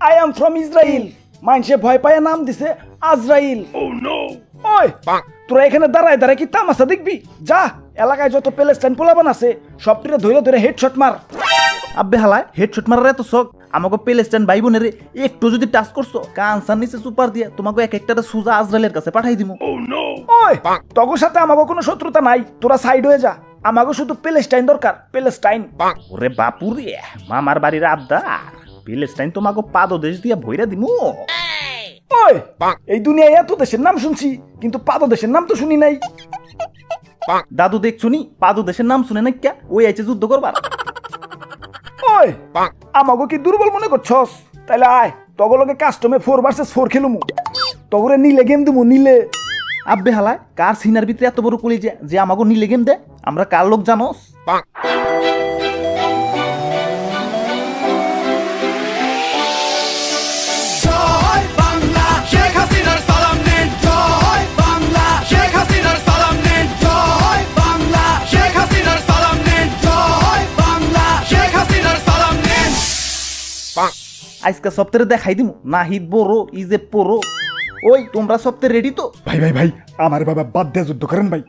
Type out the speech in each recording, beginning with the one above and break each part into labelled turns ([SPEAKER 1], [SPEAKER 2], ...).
[SPEAKER 1] I am from Israel. মানুষে ভয় পায় নাম দিছে আজরাইল। ওই তোরা এখানে দাঁড়ায় দাঁড়ায় কি তামাশা দেখবি? যা এলাকায় যত প্যালেস্টাইন পোলাবান আছে সবটিরে ধরে ধরে হেডশট মার।
[SPEAKER 2] আব্বে হালায় হেডশট মারার এত শখ, আমাকে প্যালেস্টাইন ভাই বোনের একটু যদি টাচ করছো কানসার নিচে সুপার দিয়ে তোমাকে এক একটা সুজা আজরাইলের কাছে পাঠাই দিমু।
[SPEAKER 1] ওই তগর সাথে আমাকে কোনো শত্রুতা নাই, তোরা সাইড হয়ে যা। আমাকে শুধু প্যালেস্টাইন দরকার, প্যালেস্টাইন।
[SPEAKER 2] ওরে বাপুরে, মামার বাড়ির আবদার, প্যালেস্টাইন তোমাকে পাদদেশ দিয়ে ভইরা দিমু।
[SPEAKER 1] ওই এই দুনিয়ায় এত দেশের নাম শুনছি কিন্তু পাদদেশের নাম তো শুনি নাই।
[SPEAKER 2] দাদু দেখছুনি পাদদেশের নাম শুনে না ক্যা? ওই আইছে যুদ্ধ করবার।
[SPEAKER 1] ওই আমাকে কি দুর্বল মনে করছস? তাইলে আয় তগলকে কাস্টমে 4 ভার্সেস 4 খেলুমু। তগরে নিলে গেম দিমু, নিলে।
[SPEAKER 2] আব্বে হালায় কার সিনার ভিতরে এত বড় কলিজা যে আমাকে নিলে গেম দে? আমরা কার লোক জানোস? আজকে সপ্তাহে দেখাই দিমু নাহিদ বড় ইজে পড়ো। ওই তোমরা সপ্তাহে রেডি তো?
[SPEAKER 1] ভাই ভাই ভাই আমার বাবা বাদ দিয়ে যুদ্ধ করেন ভাই।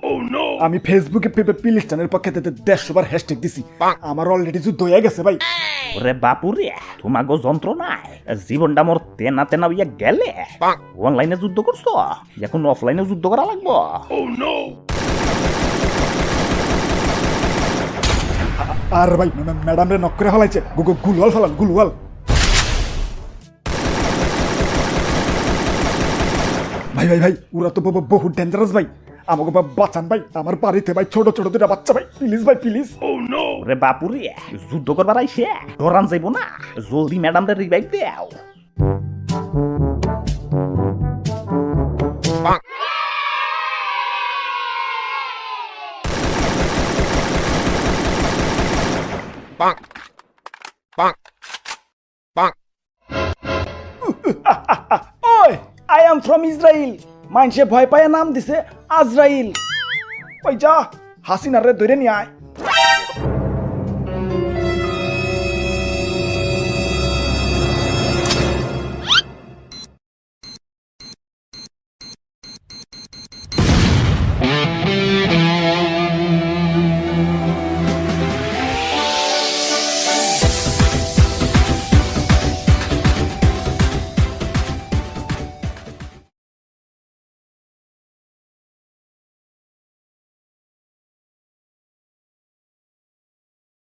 [SPEAKER 1] আমি ফেসবুকে প্যালেস্টাইনের পক্ষে 150 বার হ্যাশট্যাগ দিছি, আমার অলরেডি যুদ্ধ হয়ে গেছে ভাই।
[SPEAKER 2] ওরে বাপুরে, তোমাকে যন্ত্রণায় জীবনটা মোর তেনা তেনা হইয়া গেলে। অনলাইনে যুদ্ধ করছো, এখন অফলাইনে যুদ্ধ করা লাগবো।
[SPEAKER 1] আর ভাই ম্যাডাম রে নক করে ফেলাইছে, গুলওয়াল ফেলান, গুলওয়াল। ভাই ভাই ভাই ওরা তো বহুত ডেঞ্জারাস ভাই, আমাকে বাঁচান ভাই। আমার বাড়িতে ভাই ছোট ছোট দুটা বাচ্চা ভাই, প্লিজ ভাই প্লিজ।
[SPEAKER 2] ওরে বাপুরে, যুদ্ধ করবার আইসে ডরান যাইব না, জলদি ম্যাডাম রে রিভাইভ দেও।
[SPEAKER 1] ওই আই এম ফ্রম ইসরায়েল। মানুষে ভয় পায় নাম দিছে আজরাইল। ওই যা হাসিনার রে ধরে নিয়ে আয়।